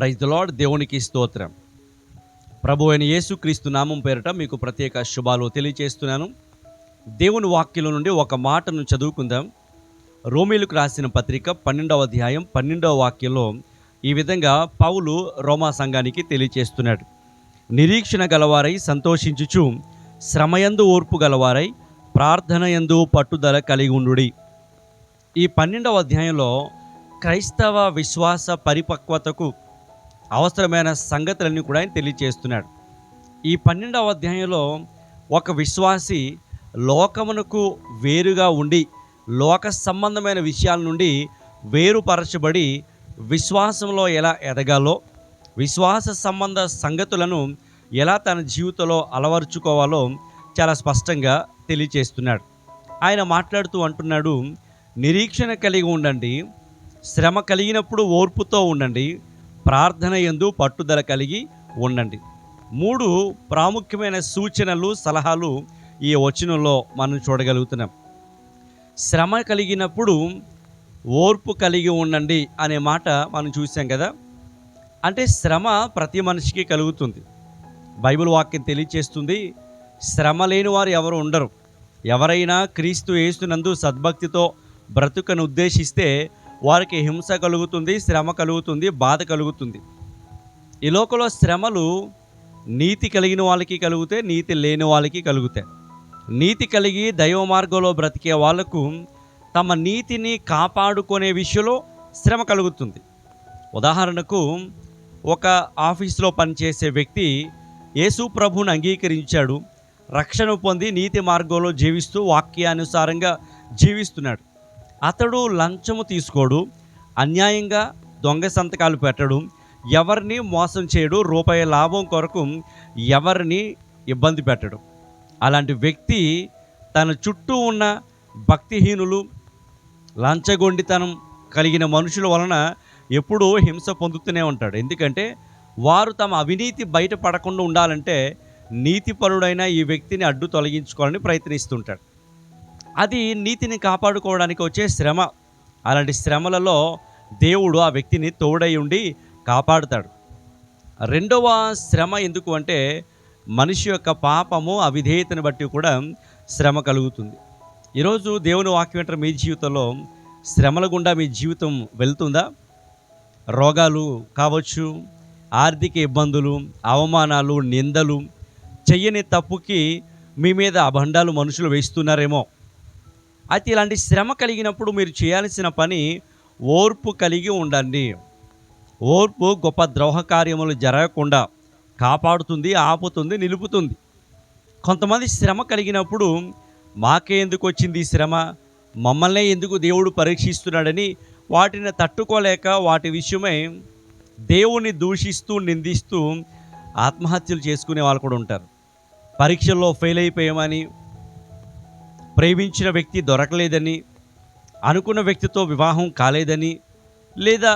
Praise the lord. దేవునికి స్తోత్రం. ప్రభు అయిన యేసుక్రీస్తు నామం పేరిట మీకు ప్రత్యేక శుభాలు తెలియజేస్తున్నాను. దేవుని వాక్యం నుండి ఒక మాటను చదువుకుందాం. రోమీలకు రాసిన పత్రిక 12వ అధ్యాయం 12వ వాక్యంలో ఈ విధంగా పౌలు రోమా సంఘానికి తెలియజేస్తున్నాడు. నిరీక్షణ గలవారై సంతోషించుచు, శ్రమయందు ఓర్పు గలవారై, ప్రార్థనయందు పట్టుదల కలిగి ఉండుడి. ఈ 12వ అధ్యాయంలో క్రైస్తవ విశ్వాస పరిపక్వతకు అవసరమైన సంగతులన్నీ కూడా ఆయన తెలియజేస్తున్నాడు. ఈ 12వ అధ్యాయంలో ఒక విశ్వాసి లోకమునకు వేరుగా ఉండి, లోక సంబంధమైన విషయాల నుండి వేరుపరచబడి విశ్వాసంలో ఎలా ఎదగాలో, విశ్వాస సంబంధ సంగతులను ఎలా తన జీవితంలో అలవరుచుకోవాలో చాలా స్పష్టంగా తెలియజేస్తున్నాడు. ఆయన మాట్లాడుతూ అంటున్నాడు, నిరీక్షణ కలిగి ఉండండి, శ్రమ కలిగినప్పుడు ఓర్పుతో ఉండండి, ప్రార్థన యందు పట్టుదల కలిగి ఉండండి. 3 ప్రాముఖ్యమైన సూచనలు, సలహాలు ఈ వచనంలో మనం చూడగలుగుతున్నాం. శ్రమ కలిగినప్పుడు ఓర్పు కలిగి ఉండండి అనే మాట మనం చూసాం కదా. అంటే శ్రమ ప్రతి మనిషికి కలుగుతుంది. బైబిల్ వాక్యం తెలియచేస్తుంది, శ్రమ లేని వారు ఎవరు ఉండరు. ఎవరైనా క్రీస్తు యేసునందు సద్భక్తితో బ్రతుకను ఉద్దేశిస్తే వారికి హింస కలుగుతుంది, శ్రమ కలుగుతుంది, బాధ కలుగుతుంది. ఈ లోకంలో శ్రమలు నీతి కలిగిన వాళ్ళకి కలుగుతాయి, నీతి లేని వాళ్ళకి కలుగుతాయి. నీతి కలిగి దైవ మార్గంలో బ్రతికే వాళ్లకు తమ నీతిని కాపాడుకునే విషయంలో శ్రమ కలుగుతుంది. ఉదాహరణకు, ఒక ఆఫీసులో పనిచేసే వ్యక్తి యేసు ప్రభువును అంగీకరించాడు, రక్షణ పొంది నీతి మార్గంలో జీవిస్తూ వాక్యానుసారంగా జీవిస్తున్నాడు. అతడు లంచము తీసుకోడు, అన్యాయంగా దొంగ సంతకాలు పెట్టడు, ఎవరిని మోసం చేయడు, రూపాయి లాభం కొరకు ఎవరిని ఇబ్బంది పెట్టడు. అలాంటి వ్యక్తి తన చుట్టూ ఉన్న భక్తిహీనులు, లంచగొండితనం కలిగిన మనుషుల వలన ఎప్పుడూ హింస పొందుతూనే ఉంటాడు. ఎందుకంటే వారు తమ అవినీతి బయటపడకుండా ఉండాలంటే నీతిపరుడైన ఈ వ్యక్తిని అడ్డు తొలగించుకోవాలని ప్రయత్నిస్తుంటాడు. అది నీతిని కాపాడుకోవడానికి వచ్చే శ్రమ. అలాంటి శ్రమలలో దేవుడు ఆ వ్యక్తిని తోడై ఉండి కాపాడుతాడు. రెండవ శ్రమ ఎందుకు అంటే, మనిషి యొక్క పాపము, అవిధేయతను బట్టి కూడా శ్రమ కలుగుతుంది. ఈరోజు దేవుని వాక్యం వెంట మీ జీవితంలో శ్రమల గుండా మీ జీవితం వెళ్తుందా? రోగాలు కావచ్చు, ఆర్థిక ఇబ్బందులు, అవమానాలు, నిందలు, చెయ్యని తప్పుకి మీ మీద అభండాలు మనుషులు వేస్తున్నారేమో. అయితే ఇలాంటి శ్రమ కలిగినప్పుడు మీరు చేయాల్సిన పని ఓర్పు కలిగి ఉండండి. ఓర్పు గొప్ప ద్రోహ కార్యములు జరగకుండా కాపాడుతుంది, ఆపుతుంది, నిలుపుతుంది. కొంతమంది శ్రమ కలిగినప్పుడు మాకే ఎందుకు వచ్చింది ఈ శ్రమ, మమ్మల్నే ఎందుకు దేవుడు పరీక్షిస్తున్నాడని వాటిని తట్టుకోలేక వాటి విషయమై దేవుని దూషిస్తూ, నిందిస్తూ ఆత్మహత్యలు చేసుకునే వాళ్ళు కూడా ఉంటారు. పరీక్షల్లో ఫెయిల్ అయిపోయామని, ప్రేమించిన వ్యక్తి దొరకలేదని, అనుకున్న వ్యక్తితో వివాహం కాలేదని, లేదా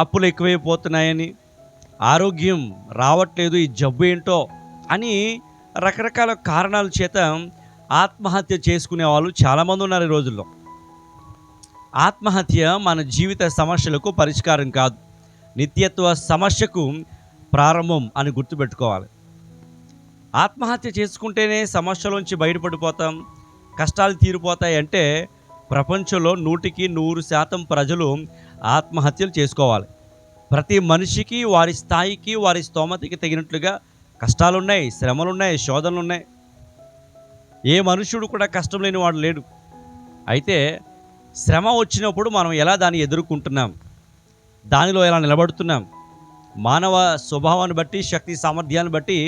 అప్పులు ఎక్కువైపోతున్నాయని, ఆరోగ్యం రావట్లేదు, ఈ జబ్బు ఏంటో అని రకరకాల కారణాల చేత ఆత్మహత్య చేసుకునే వాళ్ళు చాలామంది ఉన్నారు ఈ రోజుల్లో. ఆత్మహత్య మన జీవిత సమస్యలకు పరిష్కారం కాదు, నిత్యత్వ సమస్యకు ప్రారంభం అని గుర్తుపెట్టుకోవాలి. ఆత్మహత్య చేసుకుంటేనే సమస్యలోంచి బయటపడిపోతాం, కష్టాలు తీరిపోతాయి అంటే ప్రపంచంలో 100% ప్రజలు ఆత్మహత్యలు చేసుకోవాలి. ప్రతి మనిషికి వారి స్థాయికి, వారి స్తోమతకి తగినట్లుగా కష్టాలున్నాయి, శ్రమలున్నాయి, శోధనలున్నాయి. ఏ మనుషుడు కూడా కష్టం లేని వాడు లేడు. అయితే శ్రమ వచ్చినప్పుడు మనం ఎలా దాన్ని ఎదుర్కొంటున్నాం, దానిలో ఎలా నిలబడుతున్నాం, మానవ స్వభావాన్ని బట్టి, శక్తి సామర్థ్యాన్ని బట్టి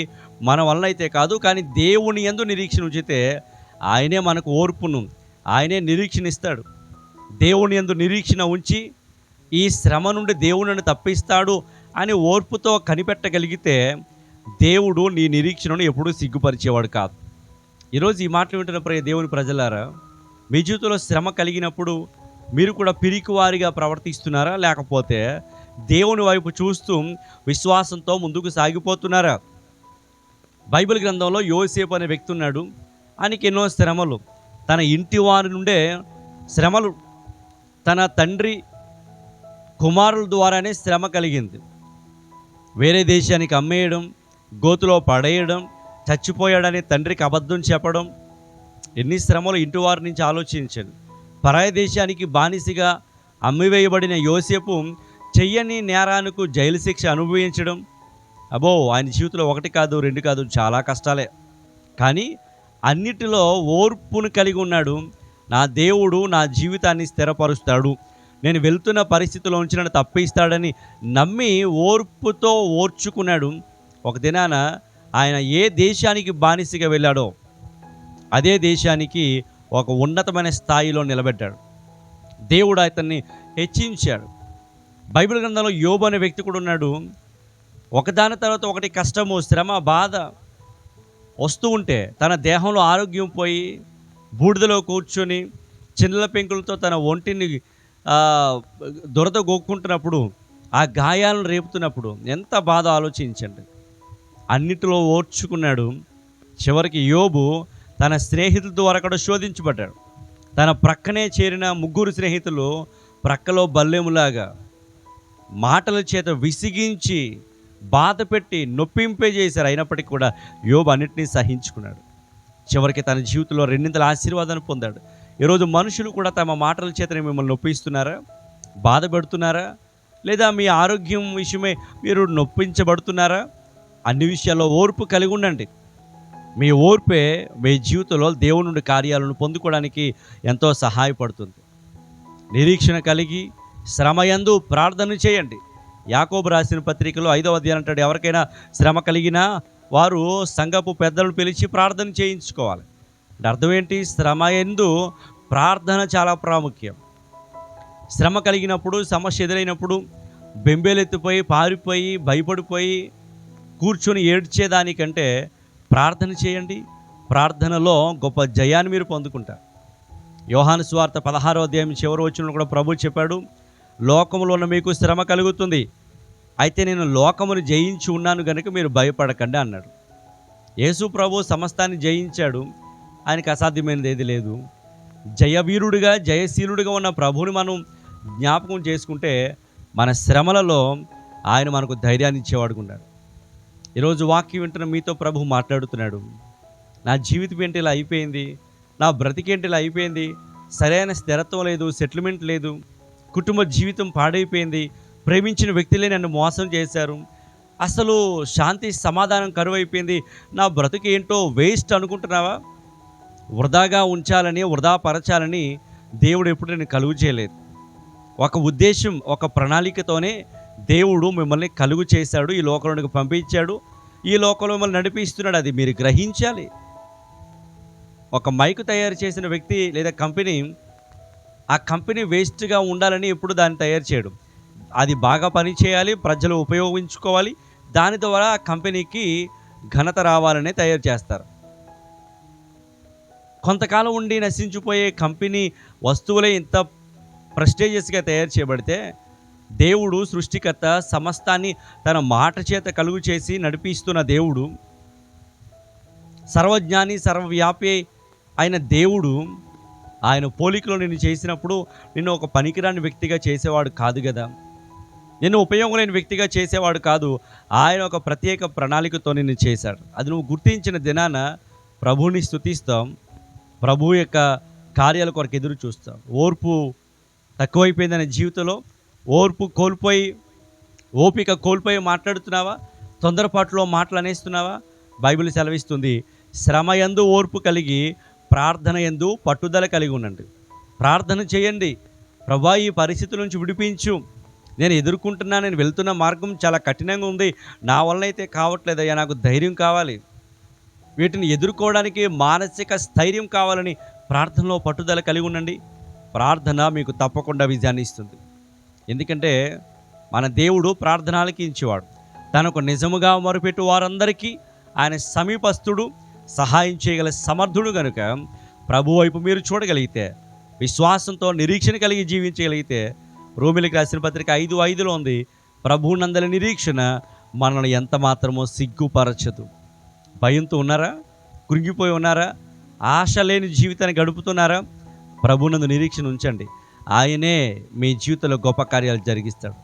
మన వలన అయితే కాదు, కానీ దేవుని యందు నిరీక్షణ ఉంచితే ఆయనే మనకు ఓర్పును, ఆయనే నిరీక్షణ ఇస్తాడు. దేవుని యందు నిరీక్షణ ఉంచి ఈ శ్రమ నుండి దేవుడిని తప్పిస్తాడు అని ఓర్పుతో కనిపెట్టగలిగితే దేవుడు నీ నిరీక్షణను ఎప్పుడూ సిగ్గుపరిచేవాడు కాదు. ఈరోజు ఈ మాటలు వింటున్న దేవుని ప్రజలారా, మీ జీవితంలో శ్రమ కలిగినప్పుడు మీరు కూడా పిరికివారిగా ప్రవర్తిస్తున్నారా, లేకపోతే దేవుని వైపు చూస్తూ విశ్వాసంతో ముందుకు సాగిపోతున్నారా? బైబిల్ గ్రంథంలో యోసేపు అనే వ్యక్తి ఉన్నాడు. ఆయనకి ఎన్నో శ్రమలు, తన ఇంటి వారి నుండే శ్రమలు, తన తండ్రి కుమారుల ద్వారానే శ్రమ కలిగింది. వేరే దేశానికి అమ్మేయడం, గోతులో పడేయడం, చచ్చిపోయాడని తండ్రికి అబద్ధం చెప్పడం, ఎన్ని శ్రమలు ఇంటి వారి నుంచి ఆలోచించండి. పరాయి దేశానికి బానిసగా అమ్మివేయబడిన యోసేపు చెయ్యని నేరానికి జైలు శిక్ష అనుభవించడం. అబ్బో, ఆయన జీవితంలో ఒకటి కాదు, రెండు కాదు, చాలా కష్టాలే. కానీ అన్నిటిలో ఓర్పును కలిగి ఉన్నాడు. నా దేవుడు నా జీవితాన్ని స్థిరపరుస్తాడు, నేను వెళ్తున్న పరిస్థితిలో ఉంచి నన్ను తప్పిస్తాడని నమ్మి ఓర్పుతో ఓర్చుకున్నాడు. ఒక దినాన ఆయన ఏ దేశానికి బానిసగా వెళ్ళాడో అదే దేశానికి ఒక ఉన్నతమైన స్థాయిలో నిలబెట్టాడు. దేవుడు అతన్ని హెచ్చించాడు. బైబిల్ గ్రంథంలో యోబు అనే వ్యక్తి కూడా ఉన్నాడు. ఒకదాని తర్వాత ఒకటి కష్టము, శ్రమ, బాధ వస్తూ ఉంటే తన దేహంలో ఆరోగ్యం పోయి బూడిదలో కూర్చొని చిన్నల పెంకులతో తన ఒంటిని దురద గోక్కుంటున్నప్పుడు, ఆ గాయాలను రేపుతున్నప్పుడు ఎంత బాధ ఆలోచించండి. అన్నిటిలో ఓర్చుకున్నాడు. చివరికి యోబు తన స్నేహితుల ద్వారా కూడా శోధించబడ్డాడు. తన ప్రక్కనే చేరిన 3 స్నేహితులు ప్రక్కలో బల్లెములాగా మాటల చేత విసిగించి బాధ పెట్టి నొప్పింపే చేశారు. అయినప్పటికీ కూడా యోబు అన్నిటినీ సహించుకున్నాడు. చివరికి తన జీవితంలో రెండింతల ఆశీర్వాదాన్ని పొందాడు. ఈరోజు మనుషులు కూడా తమ మాటల చేతనే మిమ్మల్ని నొప్పిస్తున్నారా, బాధ పెడుతున్నారా? లేదా మీ ఆరోగ్యం విషయమే మీరు నొప్పించబడుతున్నారా? అన్ని విషయాల్లో ఓర్పు కలిగి ఉండండి. మీ ఓర్పే మీ జీవితంలో దేవుని నుండి కార్యాలను పొందుకోవడానికి ఎంతో సహాయపడుతుంది. నిరీక్షణ కలిగి శ్రమయందు ప్రార్థన చేయండి. యాకోబు రాసిన పత్రికలో 5వ అధ్యాయం అంటాడు, ఎవరికైనా శ్రమ కలిగినా వారు సంఘపు పెద్దలను పిలిచి ప్రార్థన చేయించుకోవాలి. అంటే అర్థం ఏంటి? శ్రమయందు ప్రార్థన చాలా ప్రాముఖ్యం. శ్రమ కలిగినప్పుడు, సమస్య ఎదురైనప్పుడు బెంబేలెత్తిపోయి, పారిపోయి, భయపడిపోయి కూర్చొని ఏడ్చేదానికంటే ప్రార్థన చేయండి. ప్రార్థనలో గొప్ప జయాన్ని మీరు పొందుకుంటారు. యోహాను సువార్త 16వ అధ్యాయం చివరి వచనంలో కూడా ప్రభు చెప్పాడు, లోకంలో ఉన్న మీకు శ్రమ కలుగుతుంది, అయితే నేను లోకమును జయించి ఉన్నాను కనుక మీరు భయపడకండి అన్నాడు. యేసు ప్రభు సమస్తాన్ని జయించాడు, ఆయనకు అసాధ్యమైనది ఏది లేదు. జయవీరుడిగా, జయశీలుడిగా ఉన్న ప్రభువుని మనం జ్ఞాపకం చేసుకుంటే మన శ్రమలలో ఆయన మనకు ధైర్యాన్ని ఇచ్చేవాడుకున్నాడు. ఈరోజు వాక్యం వింటున్న మీతో ప్రభు మాట్లాడుతున్నాడు. నా జీవితం ఏంటి ఇలా అయిపోయింది, నా బ్రతికేంటి ఇలా అయిపోయింది, సరైన స్థిరత్వం లేదు, సెటిల్మెంట్ లేదు, కుటుంబ జీవితం పాడైపోయింది, ప్రేమించిన వ్యక్తులే నన్ను మోసం చేశారు, అసలు శాంతి సమాధానం కరువైపోయింది, నా బ్రతుకు ఏంటో వేస్ట్ అనుకుంటున్నావా? వృధాగా ఉంచాలని, వృధాపరచాలని దేవుడు ఎప్పుడు నేను కలుగు చేయలేదు. ఒక ఉద్దేశం, ఒక ప్రణాళికతోనే దేవుడు మిమ్మల్ని కలుగు చేశాడు, ఈ లోకంలోకి పంపించాడు, ఈ లోకంలో మిమ్మల్ని నడిపిస్తున్నాడు. అది మీరు గ్రహించాలి. ఒక మైకు తయారు చేసిన వ్యక్తి లేదా కంపెనీ, ఆ కంపెనీ వేస్ట్గా ఉండాలని ఎప్పుడు దాన్ని తయారు చేయడం, అది బాగా పనిచేయాలి, ప్రజలు ఉపయోగించుకోవాలి, దాని ద్వారా ఆ కంపెనీకి ఘనత రావాలనే తయారు చేస్తారు. కొంతకాలం ఉండి నశించిపోయే కంపెనీ వస్తువులే ఇంత ప్రెస్టీజియస్గా తయారు చేయబడితే, దేవుడు సృష్టికర్త సమస్తాన్ని తన మాట చేత కలుగు చేసి నడిపిస్తున్న దేవుడు, సర్వజ్ఞాని సర్వవ్యాపి అయిన దేవుడు, ఆయన పోలికలో నిన్ను చేసినప్పుడు నిన్ను ఒక పనికిరాని వ్యక్తిగా చేసేవాడు కాదు కదా, నిన్ను ఉపయోగం లేని వ్యక్తిగా చేసేవాడు కాదు. ఆయన ఒక ప్రత్యేక ప్రణాళికతో నిన్ను చేశాడు. అది నువ్వు గుర్తించిన దినాన ప్రభువుని స్తుతిస్తాం, ప్రభు యొక్క కార్యాల కొరకు ఎదురు చూస్తాం. ఓర్పు తక్కువైపోయిందనే జీవితంలో ఓర్పు కోల్పోయి, ఓపిక కోల్పోయి మాట్లాడుతున్నావా? తొందరపాటులో మాటలు అనేస్తున్నావా? బైబిల్ సెలవిస్తుంది, శ్రమయందు ఓర్పు కలిగి ప్రార్థన యందు పట్టుదల కలిగి ఉండండి. ప్రార్థన చేయండి, ప్రభువా ఈ పరిస్థితుల నుంచి విడిపించు, నేను ఎదుర్కొంటున్నా, నేను వెళ్తున్న మార్గం చాలా కఠినంగా ఉంది, నా వలన అయితే కావట్లేదయ్యా, నాకు ధైర్యం కావాలి, వీటిని ఎదుర్కోవడానికి మానసిక స్థైర్యం కావాలని ప్రార్థనలో పట్టుదల కలిగి ఉండండి. ప్రార్థన మీకు తప్పకుండా విజయాన్ని ఇస్తుంది. ఎందుకంటే మన దేవుడు ప్రార్థన ఆలకించేవాడు. తనకు నిజముగా మొరపెట్టు వారందరికీ ఆయన సమీపస్థుడు, సహాయం చేయగల సమర్థుడు కనుక ప్రభు వైపు మీరు చూడగలిగితే, విశ్వాసంతో నిరీక్షణ కలిగి జీవించగలిగితే, రోమీయులకు రాసిన పత్రిక 5:5లో ఉంది, ప్రభువునందలి నిరీక్షణ మనల్ని ఎంత మాత్రమో సిగ్గుపరచదు. భయంతో ఉన్నారా? కృంగిపోయి ఉన్నారా? ఆశ లేని జీవితాన్ని గడుపుతున్నారా? ప్రభువునందు నిరీక్షణ ఉంచండి. ఆయనే మీ జీవితంలో గొప్ప కార్యాలు జరిగిస్తాడు.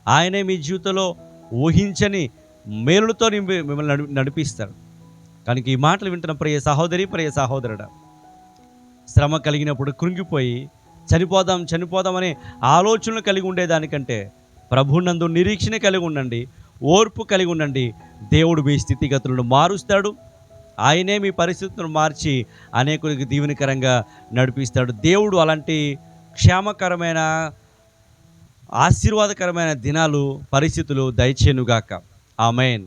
ఆయనే మీ జీవితంలో ఊహించని మేలులతో మిమ్మల్ని నడిపిస్తాడు. కనుక ఈ మాటలు వింటున్న ప్రియ సహోదరి, ప్రియ సహోదరుడా, శ్రమ కలిగినప్పుడు కృంగిపోయి చనిపోదామనే ఆలోచనలు కలిగి ఉండేదానికంటే ప్రభునందు నిరీక్షణ కలిగి ఉండండి, ఓర్పు కలిగి ఉండండి. దేవుడు మీ స్థితిగతులను మారుస్తాడు. ఆయనే మీ పరిస్థితులను మార్చి అనేకులకు దీవెనకరంగా నడిపిస్తాడు. దేవుడు అలాంటి క్షేమకరమైన, ఆశీర్వాదకరమైన దినాలు, పరిస్థితులు దయచేయునుగాక. ఆమేన్.